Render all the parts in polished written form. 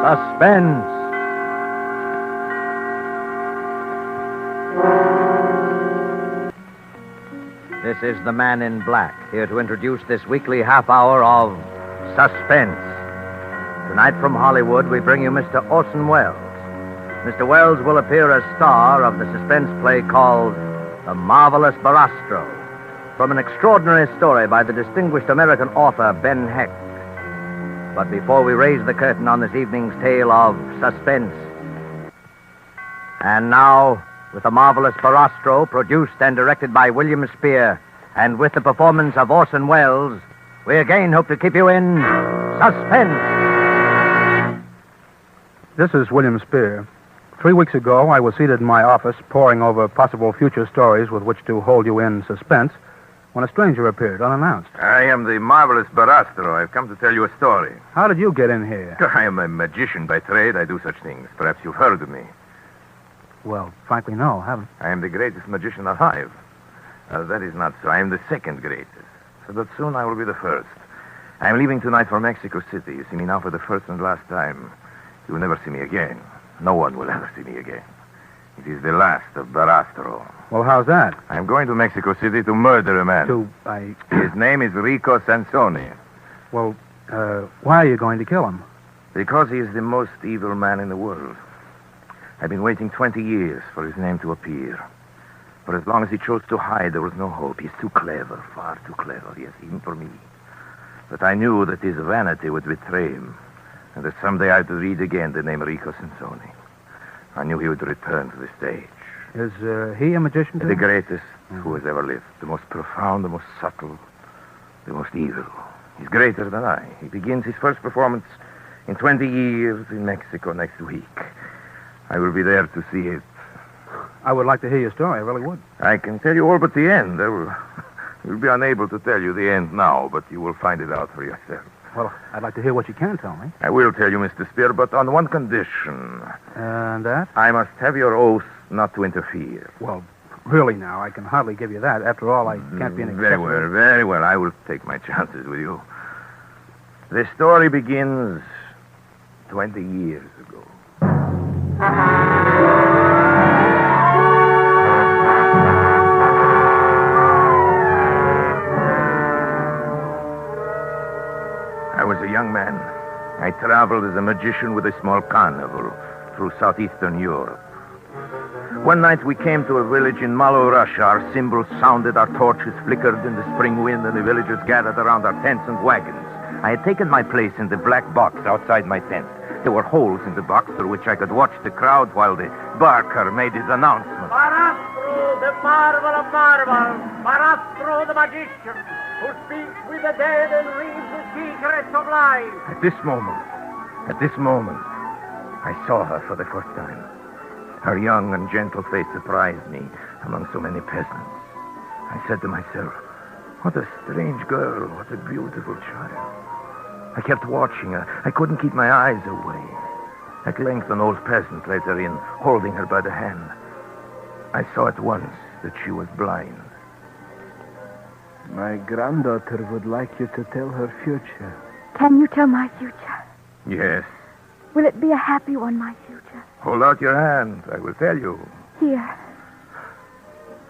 Suspense. This is the Man in Black, here to introduce this weekly half hour of Suspense. Tonight from Hollywood, we bring you Mr. Orson Welles. Mr. Welles will appear as star of the suspense play called The Marvelous Barastro, from an extraordinary story by the distinguished American author Ben Hecht. But before we raise the curtain on this evening's tale of suspense, and now, with The Marvelous Barastro, produced and directed by William Spear, and with the performance of Orson Welles, we again hope to keep you in suspense. This is William Spear. 3 weeks ago, I was seated in my office poring over possible future stories with which to hold you in suspense when a stranger appeared unannounced. I am the Marvelous Barastro. I've come to tell you a story. How did you get in here? I am a magician by trade. I do such things. Perhaps you've heard of me. Well, frankly, no, I haven't. I am the greatest magician alive. That is not so. I am the second greatest. So that soon I will be the first. I am leaving tonight for Mexico City. You see me now for the first and last time. You will never see me again. No one will ever see me again. It is the last of Barastro. Well, how's that? I am going to Mexico City to murder a man. His name is Rico Sansoni. Well, why are you going to kill him? Because he is the most evil man in the world. I've been waiting 20 years for his name to appear. For as long as he chose to hide, there was no hope. He's too clever, far too clever, yes, even for me. But I knew that his vanity would betray him, and that someday I'd read again the name Rico Sansoni. I knew he would return to the stage. Is he a magician, too? The greatest who has ever lived. The most profound, the most subtle, the most evil. He's greater than I. He begins his first performance in 20 years in Mexico next week. I will be there to see it. I would like to hear your story. I really would. I can tell you all but the end. You'll be unable to tell you the end now, but you will find it out for yourself. Well, I'd like to hear what you can tell me. I will tell you, Mr. Spear, but on one condition. And that? I must have your oath not to interfere. Well, really now, I can hardly give you that. After all, I can't be an exception. Very well, very well. I will take my chances with you. The story begins 20 years ago. I was a young man. I traveled as a magician with a small carnival through southeastern Europe. One night we came to a village in Malo, Russia. Our cymbals sounded, our torches flickered in the spring wind, and the villagers gathered around our tents and wagons. I had taken my place in the black box outside my tent. There were holes in the box through which I could watch the crowd while the barker made his announcement. Barastro, the marvel of marvels. Barastro, the magician, who speaks with the dead and reads the secrets of life. At this moment, I saw her for the first time. Her young and gentle face surprised me among so many peasants. I said to myself, what a strange girl, what a beautiful child. I kept watching her. I couldn't keep my eyes away. At length, an old peasant led her in, holding her by the hand. I saw at once that she was blind. My granddaughter would like you to tell her future. Can you tell my future? Yes. Will it be a happy one, my future? Hold out your hand. I will tell you. Here.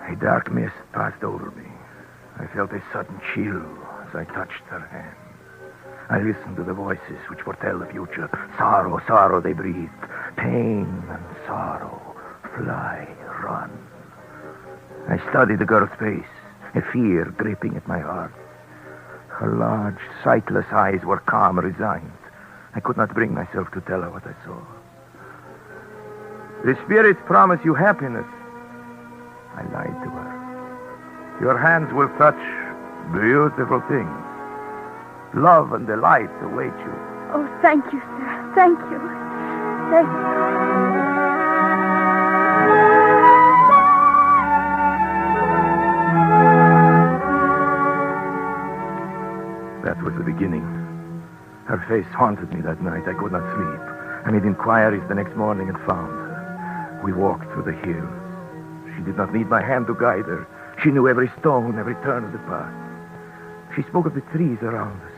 A dark mist passed over me. I felt a sudden chill as I touched her hand. I listened to the voices which foretell the future. Sorrow, sorrow, they breathed. Pain and sorrow. Fly, run. I studied the girl's face, a fear gripping at my heart. Her large, sightless eyes were calm, resigned. I could not bring myself to tell her what I saw. The spirits promise you happiness. I lied to her. Your hands will touch beautiful things. Love and delight await you. Oh, thank you, sir. Thank you. Thank you. That was the beginning. Her face haunted me that night. I could not sleep. I made inquiries the next morning and found her. We walked through the hills. She did not need my hand to guide her. She knew every stone, every turn of the path. She spoke of the trees around us.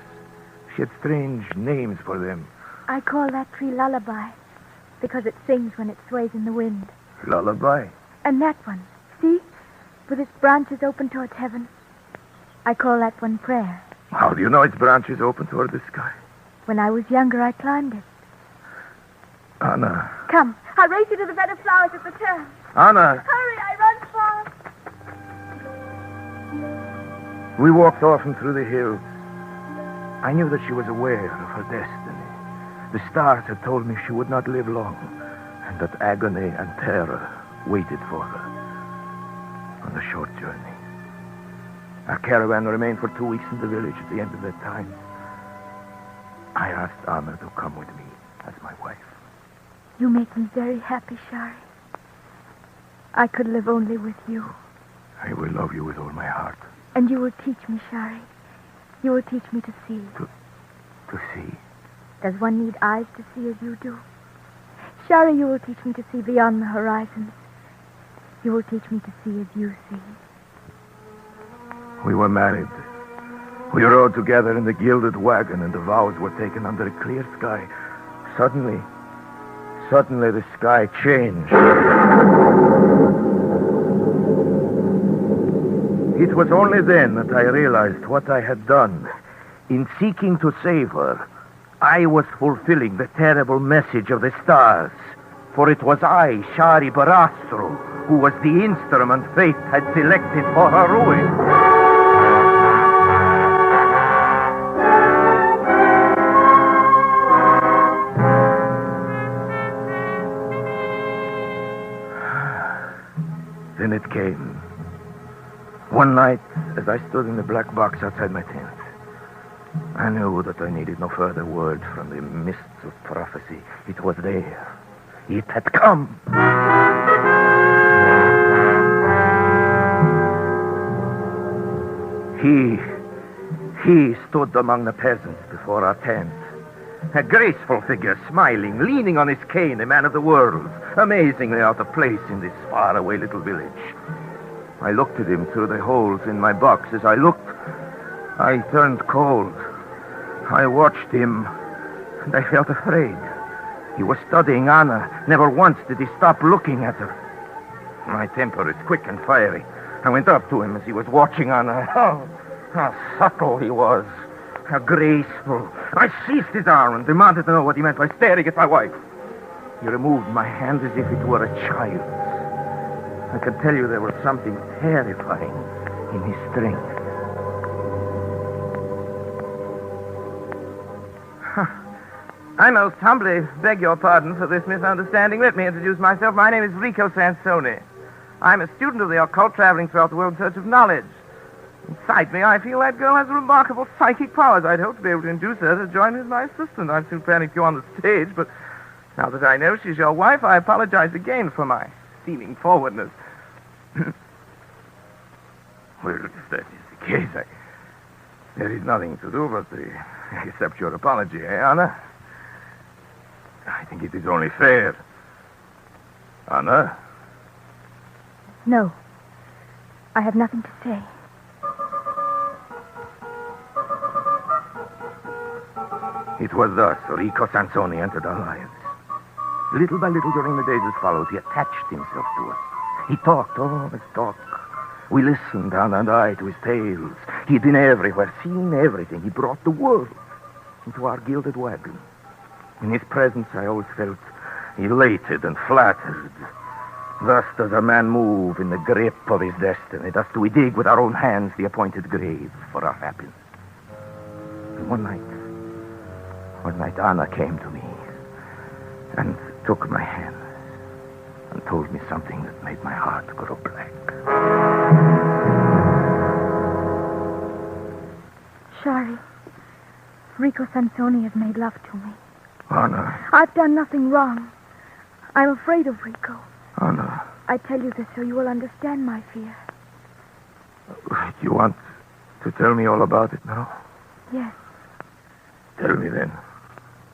She had strange names for them. I call that tree Lullaby because it sings when it sways in the wind. Lullaby? And that one, see? With its branches open towards heaven. I call that one Prayer. How do you know its branches open toward the sky? When I was younger, I climbed it. Anna. Come, I'll race you to the bed of flowers at the turn. Anna. Hurry, I run fast. We walked often through the hills. I knew that she was aware of her destiny. The stars had told me she would not live long, and that agony and terror waited for her on the short journey. Our caravan remained for 2 weeks in the village. At the end of that time, I asked Anna to come with me as my wife. You make me very happy, Shari. I could live only with you. I will love you with all my heart. And you will teach me, Shari. You will teach me to see. To see? Does one need eyes to see as you do? Shari, you will teach me to see beyond the horizons. You will teach me to see as you see. We were married. We rode together in the gilded wagon, and the vows were taken under a clear sky. Suddenly the sky changed. It was only then that I realized what I had done. In seeking to save her, I was fulfilling the terrible message of the stars. For it was I, Shari Barastro, who was the instrument fate had selected for her ruin. Then it came. One night, as I stood in the black box outside my tent, I knew that I needed no further word from the mists of prophecy. It was there. It had come. He stood among the peasants before our tent. A graceful figure, smiling, leaning on his cane, a man of the world, amazingly out of place in this faraway little village. I looked at him through the holes in my box. As I looked, I turned cold. I watched him, and I felt afraid. He was studying Anna. Never once did he stop looking at her. My temper is quick and fiery. I went up to him as he was watching Anna. Oh, how subtle he was. How graceful. I seized his arm and demanded to know what he meant by staring at my wife. He removed my hand as if it were a child's. I can tell you there was something terrifying in his strength. I most humbly beg your pardon for this misunderstanding. Let me introduce myself. My name is Rico Sansoni. I'm a student of the occult traveling throughout the world in search of knowledge. Inside me, I feel that girl has remarkable psychic powers. I'd hope to be able to induce her to join me as my assistant. I'm soon planning to go on the stage, but now that I know she's your wife, I apologize again for my seeming forwardness. Well, if that is the case, there is nothing to do but accept your apology, eh, Anna? I think it is only fair. Anna? No. I have nothing to say. It was thus Rico Sansoni entered our lives. Little by little during the days that followed, he attached himself to us. He talked, all his talk. We listened, Anna and I, to his tales. He'd been everywhere, seen everything. He brought the world into our gilded wagon. In his presence, I always felt elated and flattered. Thus does a man move in the grip of his destiny. Thus do we dig with our own hands the appointed grave for our happiness. And one night, Anna came to me and took my hand and told me something that made my heart grow black. Shari, Rico Sansoni has made love to me. Anna. I've done nothing wrong. I'm afraid of Rico. Anna. I tell you this so you will understand my fear. You want to tell me all about it now? Yes. Tell me then.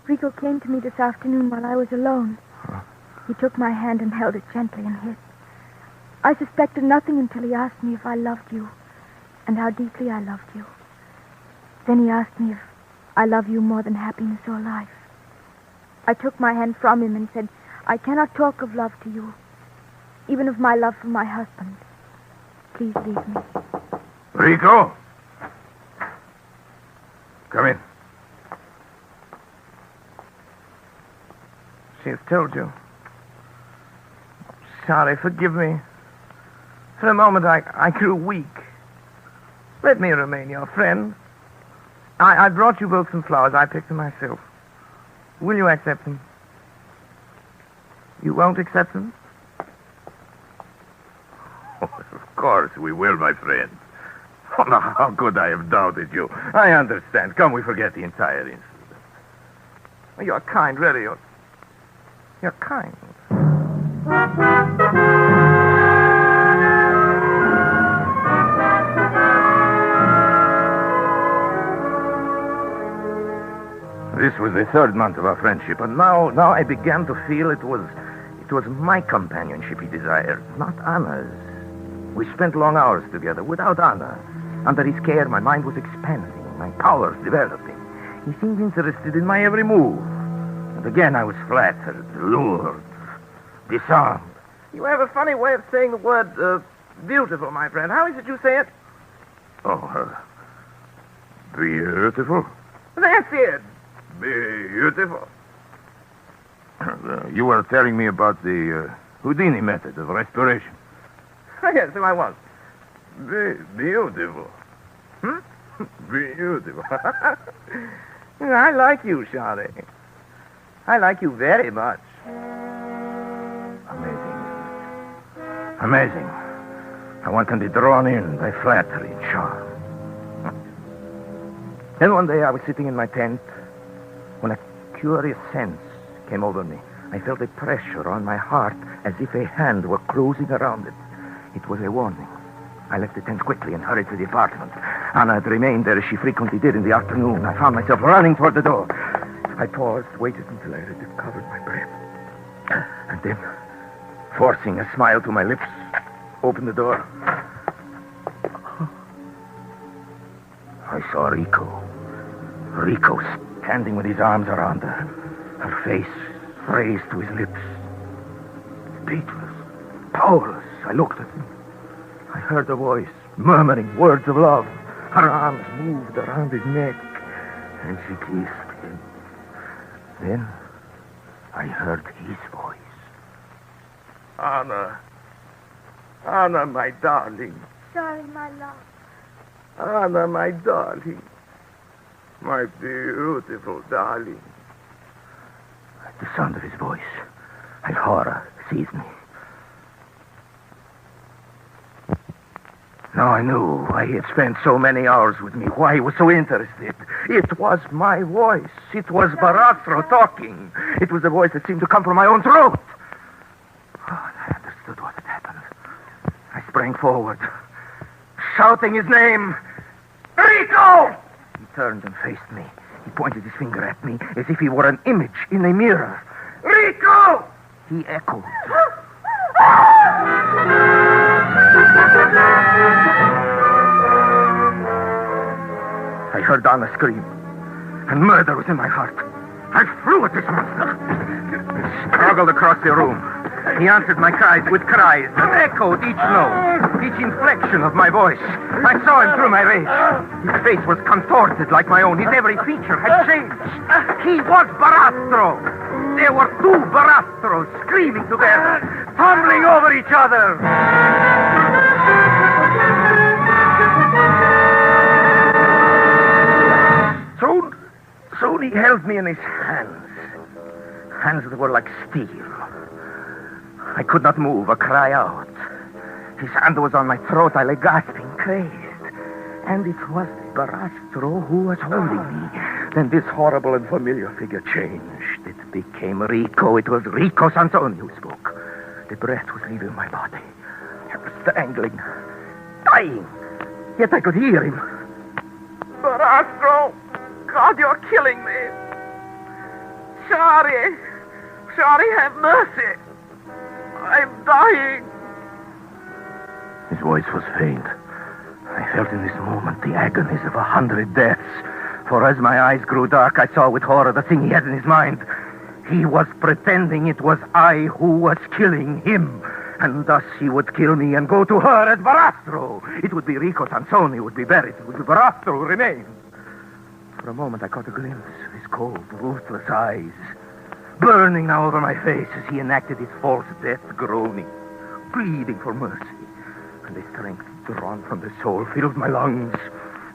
Rico came to me this afternoon while I was alone. Huh? He took my hand and held it gently in his. I suspected nothing until he asked me if I loved you and how deeply I loved you. Then he asked me if I love you more than happiness or life. I took my hand from him and said, I cannot talk of love to you, even of my love for my husband. Please leave me. Rico! Come in. She has told you. Sorry, forgive me. For a moment, I grew weak. Let me remain your friend. I brought you both some flowers. I picked them myself. Will you accept them? You won't accept them? Oh, of course we will, my friend. Oh, now, how could I have doubted you? I understand. Come, we forget the entire incident. You're kind, really. You're kind. This was the third month of our friendship, and now I began to feel it was my companionship he desired, not Anna's. We spent long hours together without Anna. Under his care, my mind was expanding, my powers developing. He seemed interested in my every move. And again, I was flattered, lured, disarmed. You have a funny way of saying the word beautiful, my friend. How is it you say it? Oh, beautiful. That's it. Beautiful. You were telling me about the Houdini method of respiration. Yes, so I was. Beautiful. Beautiful. I like you, Charlie. I like you very much. Amazing. How one can be drawn in by flattery and charm. Then one day I was sitting in my tent when a curious sense came over me. I felt a pressure on my heart as if a hand were closing around it. It was a warning. I left the tent quickly and hurried to the apartment. Anna had remained there as she frequently did in the afternoon. I found myself running toward the door. I paused, waited until I had recovered my breath. And then, forcing a smile to my lips, opened the door. I saw Rico. Rico standing with his arms around her. Her face raised to his lips. Speechless, powerless, I looked at him. I heard a voice murmuring words of love. Her arms moved around his neck, and she kissed him. Then I heard his voice. Anna. Anna, my darling. Sorry, my love. Anna, my darling. My beautiful darling. At the sound of his voice, a horror seized me. Now I knew why he had spent so many hours with me, why he was so interested. It was my voice. It was Barastro talking. It was the voice that seemed to come from my own throat. Oh, I understood what had happened. I sprang forward, shouting his name. Rico! He turned and faced me. He pointed his finger at me as if he were an image in a mirror. Rico! He echoed. I heard Anna scream, and murder was in my heart. I flew at this monster. He struggled across the room. He answered my cries with cries that echoed each note, each inflection of my voice. I saw him through my rage. His face was contorted like my own. His every feature had changed. He was Barastro. There were two Barastros screaming together, tumbling over each other. Soon he held me in his hands that were like steel. I could not move or cry out. His hand was on my throat. I lay gasping, crazed. And it was Barastro who was holding me. Then this horrible and familiar figure changed. It became Rico. It was Rico Sansoni who spoke. The breath was leaving my body. I was strangling, dying. Yet I could hear him. Barastro! God, you're killing me. Shari, have mercy. I'm dying. His voice was faint. I felt in this moment the agonies of 100 deaths. For as my eyes grew dark, I saw with horror the thing he had in his mind. He was pretending it was I who was killing him. And thus he would kill me and go to her at Barastro. It would be Rico Sansoni who would be buried. It would be Barastro who remained. For a moment I caught a glimpse of his cold, ruthless eyes, burning now over my face as he enacted his false death, groaning, pleading for mercy. And the strength drawn from the soul filled my lungs.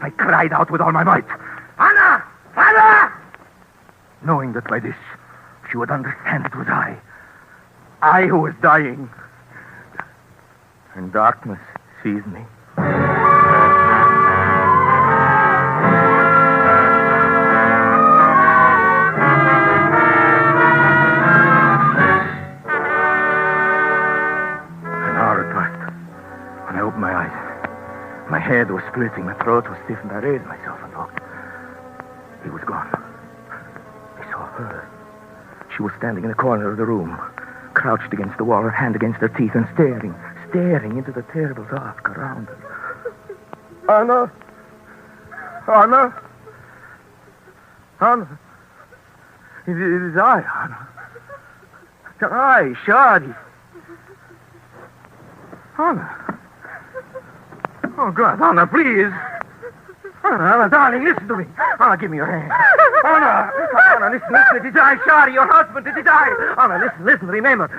I cried out with all my might, "Anna! Anna!" Knowing that by this she would understand it was I who was dying. And darkness seized me. My eyes. My head was splitting, my throat was stiff, and I raised myself and looked. He was gone. I saw her. She was standing in a corner of the room, crouched against the wall, her hand against her teeth, and staring into the terrible dark around her. Anna! Anna! Anna! It is I, Anna. I, Shadi. Anna! Oh, God, Anna, please. Anna, darling, listen to me. Anna, give me your hand. Anna, listen. It is I, Shari, your husband. It is I. Anna, listen. Remember,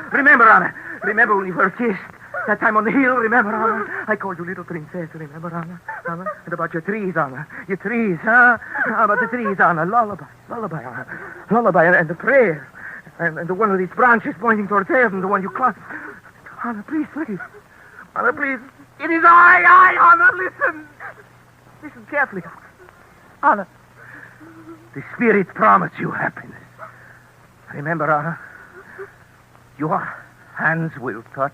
Anna. Remember when we first kissed? That time on the hill, remember, Anna? I called you little princess, remember, Anna? And about your trees, Anna. Your trees, huh? About the trees, Anna. Lullaby, Anna. Lullaby and the prayer. And the one with its branches pointing towards heaven, the one you clutched. Anna, please. Anna, please. It is I, Anna, listen. Listen carefully. Anna, the spirit promised you happiness. Remember, Anna, your hands will touch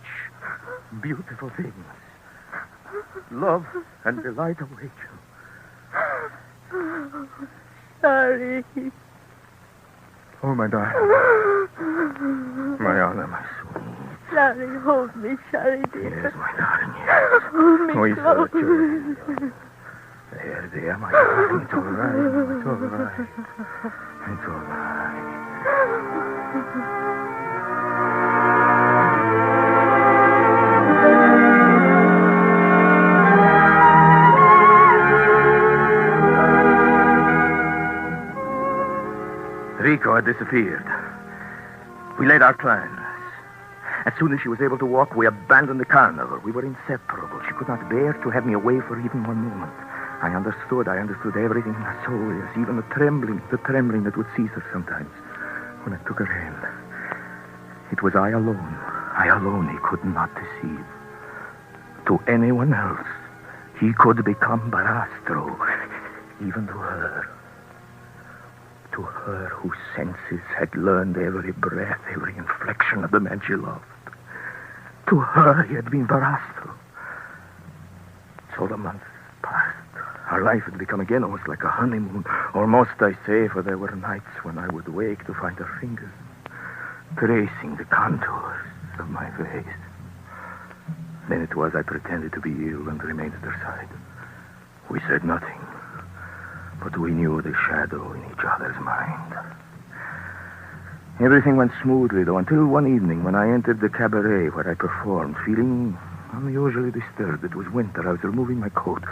beautiful things. Love and delight await you. Sorry. Oh, my darling. My Anna, my sweet. Shari, hold me, Shari, dear. Yes, my darling, yes. Hold me Oh, close. There, my darling. It's all right. It's all right. Rico had disappeared. We laid our plans. As soon as she was able to walk, we abandoned the carnival. We were inseparable. She could not bear to have me away for even one moment. I understood everything. So, yes, even the trembling that would seize her sometimes when I took her hand. It was I alone he could not deceive. To anyone else, he could become Barastro, even to her. To her whose senses had learned every breath, every inflection of the man she loved. To her he had been Barastro. So the months passed. Our life had become again almost like a honeymoon. Almost, I say, for there were nights when I would wake to find her fingers tracing the contours of my face. Then it was I pretended to be ill and remained at her side. We said nothing. But we knew the shadow in each other's mind. Everything went smoothly, though, until one evening when I entered the cabaret where I performed, feeling unusually disturbed. It was winter. I was removing my coat.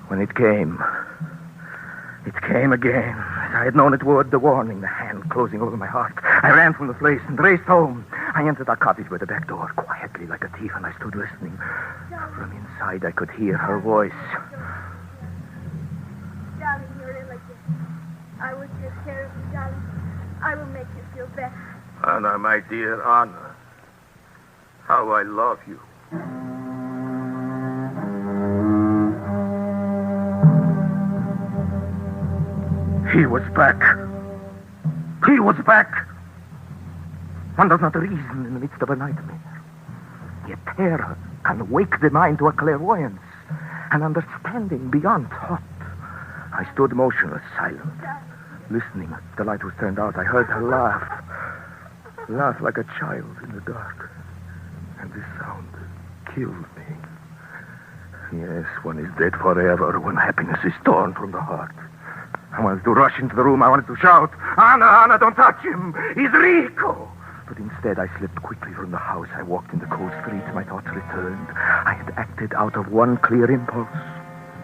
When it came again, as I had known it would, the warning, the hand closing over my heart. I ran from the place and raced home. I entered our cottage by the back door, quietly like a thief, and I stood listening. From inside, I could hear her voice. Darling, you're ill again. I will take care of you, darling. I will make you feel better. Anna, my dear Anna, how I love you. He was back. One does not reason in the midst of a nightmare. Yet terror can wake the mind to a clairvoyance, an understanding beyond thought. I stood motionless, silent, listening. The light was turned out. I heard her laugh like a child in the dark. And this sound killed me. Yes, one is dead forever when happiness is torn from the heart. I wanted to rush into the room. I wanted to shout, Anna, don't touch him. He's Rico. But instead, I slipped quickly from the house. I walked in the cold streets. My thoughts returned. I had acted out of one clear impulse,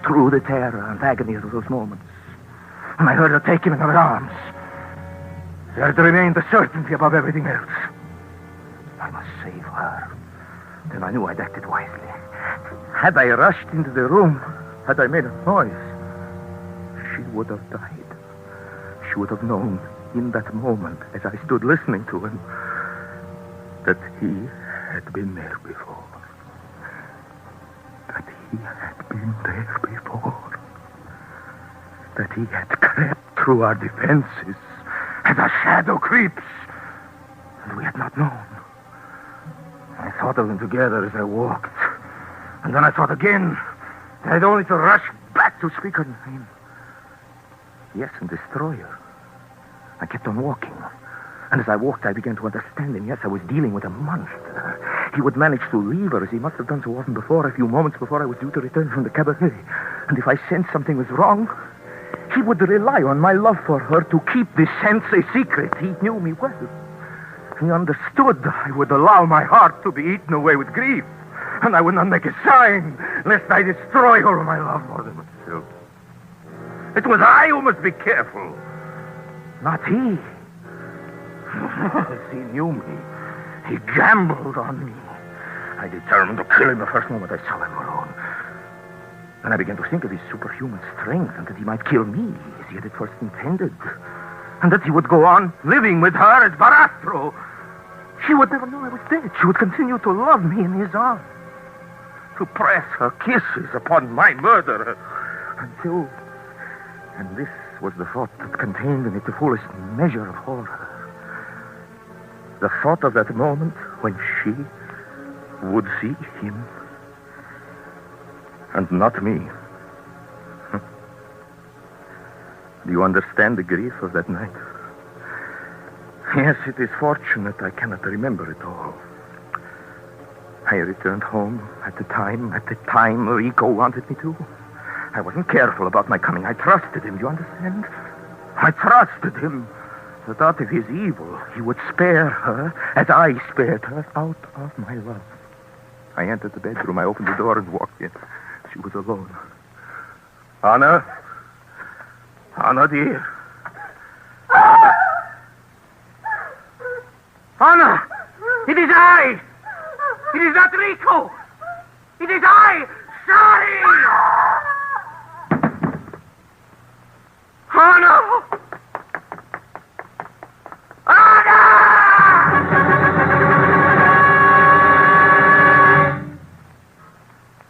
through the terror and agony of those moments. And I heard her take him in her arms. There remained the certainty above everything else. I must save her. Then I knew I'd acted wisely. Had I rushed into the room, had I made a noise, she would have died. She would have known in that moment, as I stood listening to him, that he had been there before. That he had been there before. That he had crept through our defenses as a shadow creeps, and we had not known. I thought of them together as I walked, and then I thought again. I had only to rush back to speak her name. Yes, and destroy her. I kept on walking. And as I walked, I began to understand him. Yes, I was dealing with a monster. He would manage to leave her, as he must have done so often before, a few moments before I was due to return from the cabaret. And if I sensed something was wrong, he would rely on my love for her to keep this sense a secret. He knew me well. He understood I would allow my heart to be eaten away with grief. And I would not make a sign, lest I destroy her my love more than myself. It was I who must be careful, not he. He knew me. He gambled on me. I determined to kill him the first moment I saw him alone. And I began to think of his superhuman strength, and that he might kill me, as he had at first intended. And that he would go on living with her as Barastro. She would never know I was dead. She would continue to love me in his arms, to press her kisses upon my murderer, until... And this was the thought that contained in it the fullest measure of horror. The thought of that moment when she would see him and not me. Do you understand the grief of that night? Yes, it is fortunate I cannot remember it all. I returned home at the time Rico wanted me to. I wasn't careful about my coming. I trusted him, do you understand? I trusted him that out of his evil, he would spare her as I spared her out of my love. I entered the bedroom. I opened the door and walked in. She was alone. Anna, dear. Anna! It is I! It is not Rico! It is I! Sorry! Anna! Anna!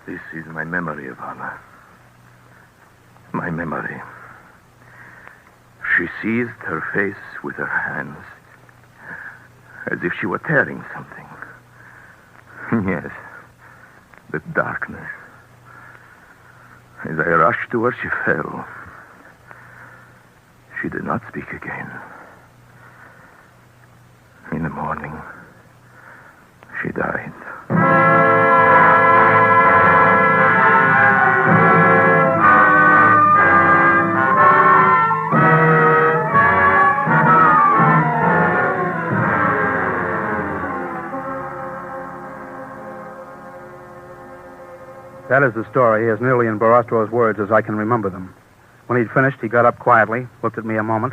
This is my memory of Anna. My memory. She seized her face with her hands, as if she were tearing something. Yes, the darkness. As I rushed to her, she fell. She did not speak again. In the morning, she died. That is the story, as nearly in Barastro's words as I can remember them. When he'd finished, he got up quietly, looked at me a moment,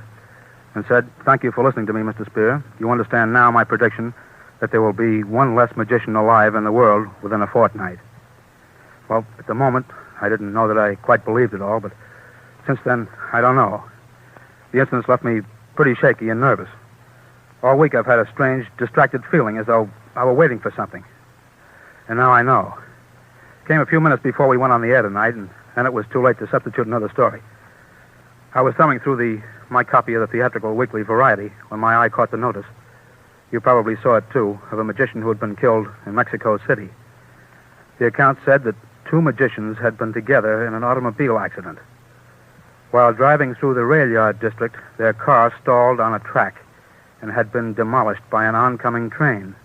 and said, "Thank you for listening to me, Mr. Spear. You understand now my prediction that there will be one less magician alive in the world within a fortnight." Well, at the moment, I didn't know that I quite believed it all, but since then, I don't know. The incidents left me pretty shaky and nervous. All week I've had a strange, distracted feeling as though I were waiting for something. And now I know. It came a few minutes before we went on the air tonight, and then it was too late to substitute another story. I was thumbing through my copy of the theatrical weekly Variety when my eye caught the notice. You probably saw it, too, of a magician who had been killed in Mexico City. The account said that 2 magicians had been together in an automobile accident. While driving through the rail yard district, their car stalled on a track and had been demolished by an oncoming train.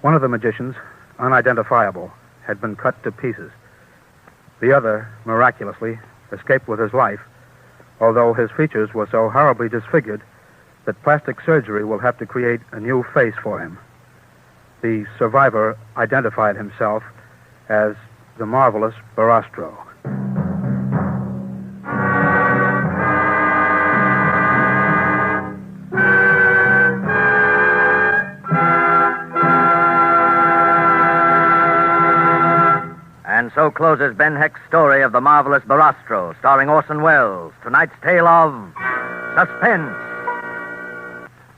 One of the magicians, unidentifiable, had been cut to pieces. The other, miraculously, escaped with his life, although his features were so horribly disfigured that plastic surgery will have to create a new face for him. The survivor identified himself as the Marvelous Barastro. And so closes Ben Heck's story of the Marvelous Barastro, starring Orson Welles. Tonight's tale of Suspense.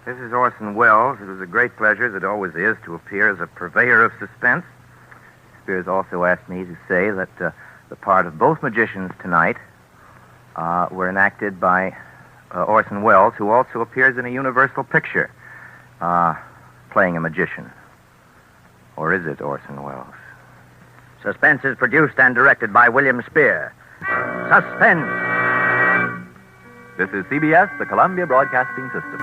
This is Orson Welles. It was a great pleasure, as it always is, to appear as a purveyor of suspense. Spears also asked me to say that the part of both magicians tonight were enacted by Orson Welles, who also appears in a Universal picture playing a magician. Or is it Orson Welles? Suspense is produced and directed by William Spear. Suspense. This is CBS, the Columbia Broadcasting System.